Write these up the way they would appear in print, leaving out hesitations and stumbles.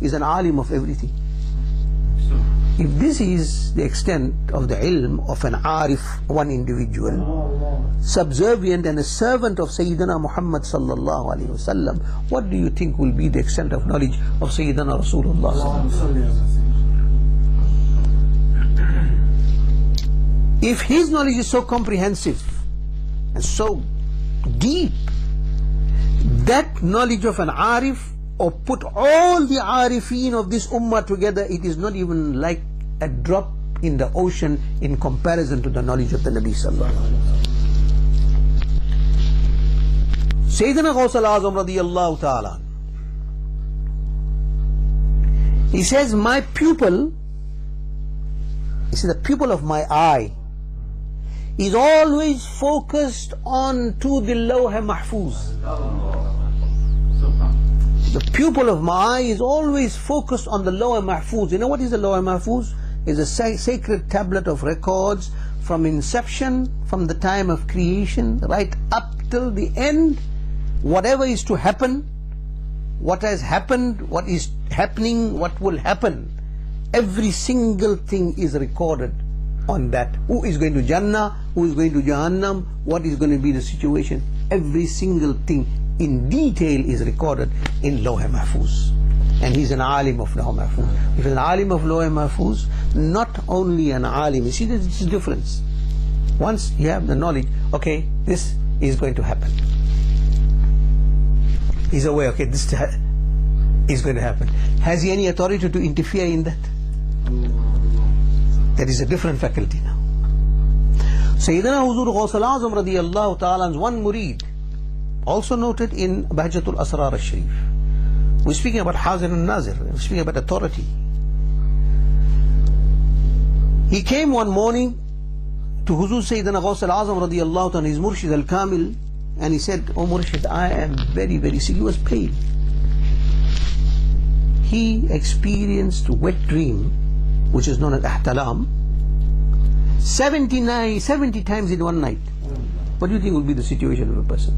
is an alim of everything. If this is the extent of the ilm of an arif, one individual, subservient and a servant of Sayyidina Muhammad sallallahu alaihi wasallam, what do you think will be the extent of knowledge of Sayyidina Rasulullah? If his knowledge is so comprehensive and so deep, that knowledge of an arif, or put all the arifin of this ummah together, it is not even like a drop in the ocean in comparison to the knowledge of the Nabi sallallahu alaihi wasallam. Sayyidina Ghaus al-Azam radiyallahu ta'ala, he says, my pupil, he says, the pupil of my eye is always focused on to the Lawh Mahfuz. The pupil of my eye is always focused on the Lawh Mahfuz. You know what is the Lawh Mahfuz? It's a sacred tablet of records from inception, from the time of creation, right up till the end. Whatever is to happen, what has happened, what is happening, what will happen, every single thing is recorded on that. Who is going to Jannah, who is going to Jahannam, what is going to be the situation, every single thing in detail is recorded in Lawh Mahfuz. And he's an alim of Lawh Mahfuz. If he's an alim of Lawh Mahfuz, not only an alim, you see there's a difference. Once you have the knowledge, okay, this is going to happen, he's aware, okay, this is going to happen. Has he any authority to interfere in that? That is a different faculty now. Sayyidina Huzur Ghaus al-Azam radiyallahu ta'ala's one murid, also noted in Bahjatul Asrar al-Sharif. We're speaking about Hazir and Nazir, we're speaking about authority. He came one morning to Huzur Sayyidina Ghaus al-Azam radiyallahu ta'ala, his Murshid al-Kamil, and he said, oh Murshid, I am very, very sick. He was pale. He experienced a wet dream, which is known as Ihtalam, 70 times in one night. What do you think will be the situation of a person?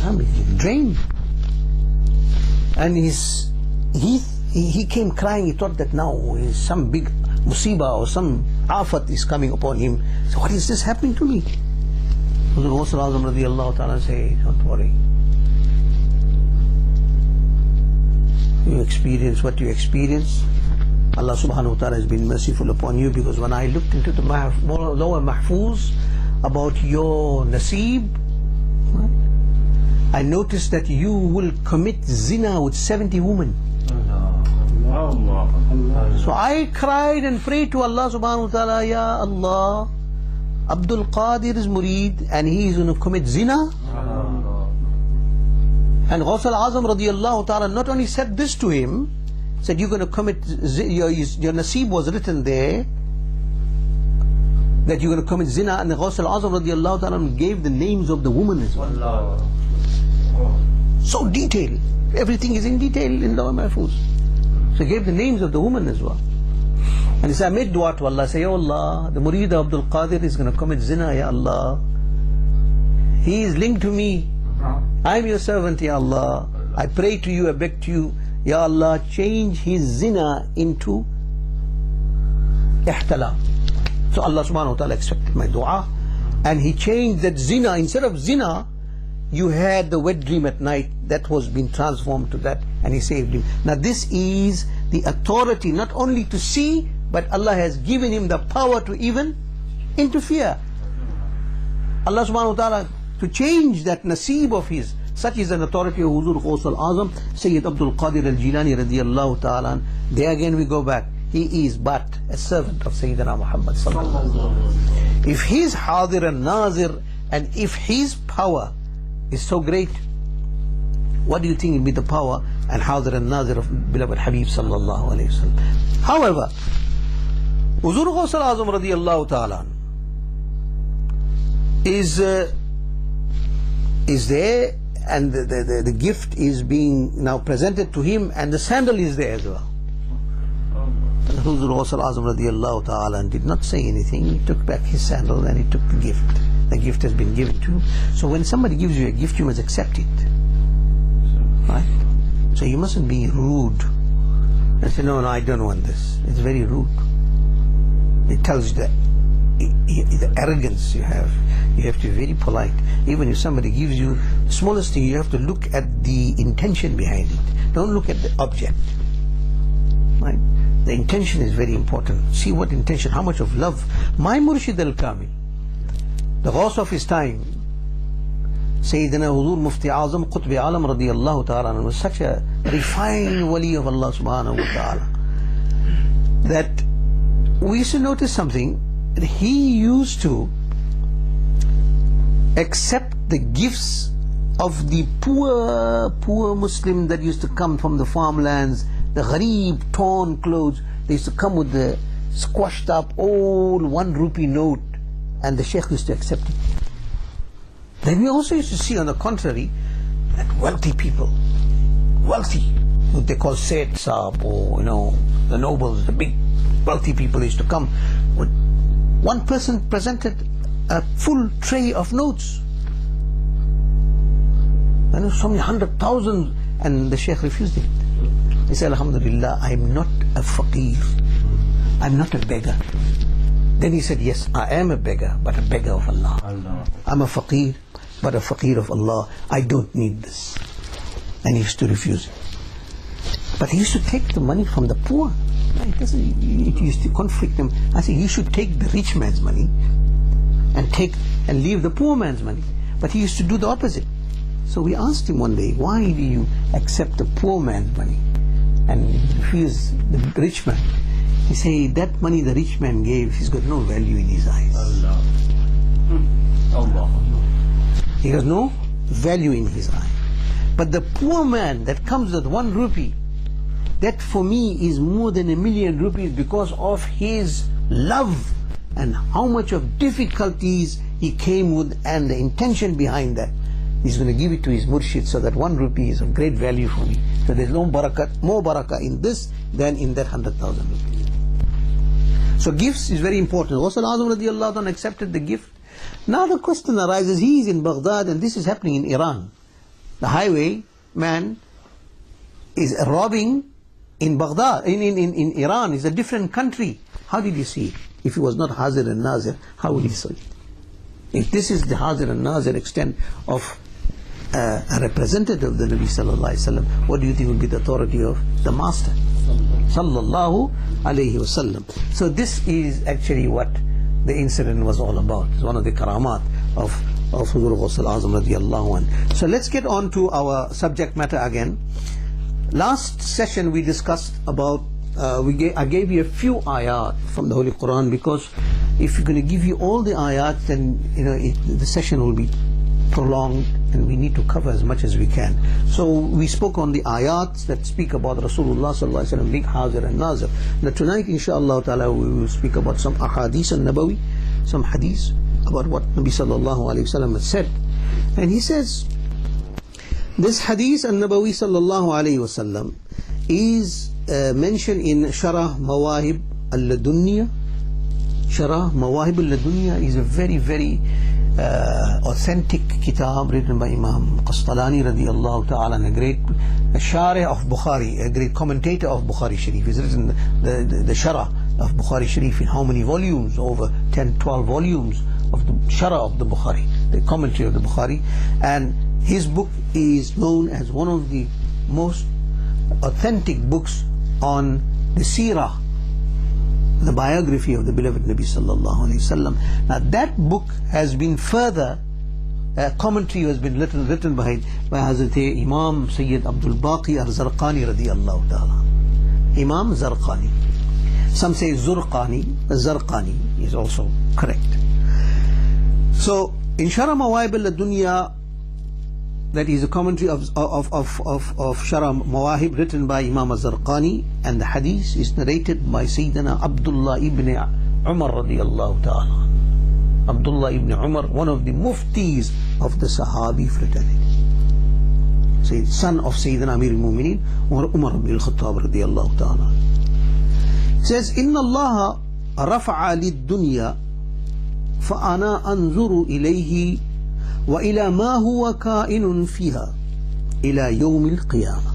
I mean, drained. And he came crying. He thought that now some big musibah or some afat is coming upon him. So what is this happening to me? Huzur Ghaus al-Azam radiyallahu ta'ala say, don't worry. You experience what you experience. Allah subhanahu wa ta'ala has been merciful upon you, because when I looked into the Lawh Mahfuz about your nasib, right, I noticed that you will commit zina with 70 women. So I cried and prayed to Allah subhanahu wa ta'ala, Ya Allah, Abdul Qadir is murid and he is going to commit zina. And Ghaus al-Azam radiyallahu ta'ala not only said this to him, said you're going to commit, your nasib was written there, that you're going to commit zina, and Ghaus al-Azam radiyallahu ta'ala gave the names of the women as well. So detailed, everything is in detail in Lawh Mahfuz. So he gave the names of the women as well. And he said, I made dua to Allah, say, Ya Allah, the murid of Abdul Qadir is going to commit zina, Ya Allah. He is linked to me. I am your servant, Ya Allah. I pray to you, I beg to you, Ya Allah, change his zina into ihtalam. So Allah subhanahu wa ta'ala accepted my dua, and he changed that zina. Instead of zina, you had the wet dream at night, that was being transformed to that, and he saved him. Now this is the authority not only to see, but Allah has given him the power to even interfere. Allah subhanahu wa ta'ala to change that nasib of his. Such is an authority of Huzur Ghaus al-Azam, Sayyid Abdul Qadir al-Jilani radiyallahu ta'ala. There again we go back. He is but a servant of Sayyidina Muhammad sallallahu alaihi wasallam. If his Hadir and Nazir, and if his power is so great, what do you think will be the power and Hadir and Nazir of beloved Habib sallallahu alaihi wasallam? However, Huzur Ghaus al-Azam radiyallahu ta'ala is there, and the gift is being now presented to him, and the sandal is there as well. Huzur Ghaus al-Azam radiyallahu ta'ala did not say anything. He took back his sandal and he took the gift. The gift has been given to you. So when somebody gives you a gift, you must accept it. Right? So you mustn't be rude and say, no, I don't want this. It's very rude. It tells you the arrogance you have. You have to be very polite. Even if somebody gives you the smallest thing, you have to look at the intention behind it. Don't look at the object. Right? The intention is very important. See what intention, how much of love. My Murshid al-Kamil, the Ghaus of his time, Sayyidina Huzur Mufti Azam Qutb Alam radiyallahu ta'ala, was such a refined wali of Allah subhanahu wa ta'ala, that we used to notice something. He used to accept the gifts of the poor Muslim that used to come from the farmlands, the ghareeb, torn clothes. They used to come with the squashed up old 1 rupee note, and the Sheikh used to accept it. Then we also used to see, on the contrary, that wealthy people, wealthy, what they call Sayyid Saab, or the nobles, the big wealthy people used to come with, one person presented a full tray of notes, and so many 100,000, and the Shaykh refused it. He said, Alhamdulillah, I am not a faqir, I am not a beggar. Then he said, yes, I am a beggar, but a beggar of Allah. I'm a faqir, but a faqir of Allah. I don't need this. And he used to refuse it. But he used to take the money from the poor. It used to conflict him. I said, you should take the rich man's money and leave the poor man's money. But he used to do the opposite. So we asked him one day, why do you accept the poor man's money and refuse the rich man? He said, that money the rich man gave, he's got no value in his eyes. Allah. He has no value in his eye. But the poor man that comes with 1 rupee, that for me is more than 1,000,000 rupees, because of his love and how much of difficulties he came with and the intention behind that. He's going to give it to his murshid, so that 1 rupee is of great value for me. So there's no barakat, more barakah in this than in that 100,000 rupees. So gifts is very important. Ghaus al-Azam radiyallahu anhu accepted the gift. Now the question arises, he is in Baghdad and this is happening in Iran. The highway man is robbing in Baghdad, in Iran. It's a different country. How did he see it? If he was not Hazir and Nazir, how would he see it? If this is the Hazir and Nazir extent of a representative of the Nabi sallallahu alaihi wasallam, what do you think will be the authority of the Master sallallahu alaihi wasallam? So this is actually what the incident was all about. It's one of the karamat of Huzur Ghaus al-Azam radiyallahu anhu. So let's get on to our subject matter again. Last session we discussed about, I gave you a few ayat from the Holy Quran, because if you're going to give you all the ayat, then the session will be prolonged and we need to cover as much as we can. So we spoke on the ayats that speak about Rasulullah sallallahu alaihi wasallam being Hazir and Nazir. Now tonight inshallah ta'ala we will speak about some ahadith al-nabawi, some hadith about what Nabi sallallahu alaihi wasallam has said. And he says, this hadith al-nabawi sallallahu alaihi wasallam is mentioned in Sharah Mawahib al-Ladunya. Sharah Mawahib al-Ladunya is a very, very authentic kitab written by Imam Qastalani radiyallahu ta'ala, a great Sharih of Bukhari, a great commentator of Bukhari Sharif. He's written the Sharah of Bukhari Sharif in how many volumes? Over 10, 12 volumes of the Sharah of the Bukhari, the commentary of the Bukhari. And his book is known as one of the most authentic books on the seerah, the biography of the beloved Nabi sallallahu alaihi wasallam. Now that book has been further, commentary has been written by Hazrat Imam Sayyid Abdul Baqi al-Zarqani radiyallahu ta'ala. Imam Zarqani. Some say Zurqani. Zarqani is also correct. So in Sharah Mawahib al-Dunya, that is a commentary of Sharah Mawahib written by Imam al-Zarqani, and the hadith is narrated by Sayyidina Abdullah ibn Umar radiyallahu ta'ala. Abdullah ibn Umar, one of the muftis of the Sahabi fraternity, son of Sayyidina Amir al-Mu'mineen Umar ibn al-Khattab radiyallahu ta'ala. It says, Inna Allah rafa'a lid-dunya فأنا أنظر إليه وإلى ما هو كائن فيها إلى يوم القيامة.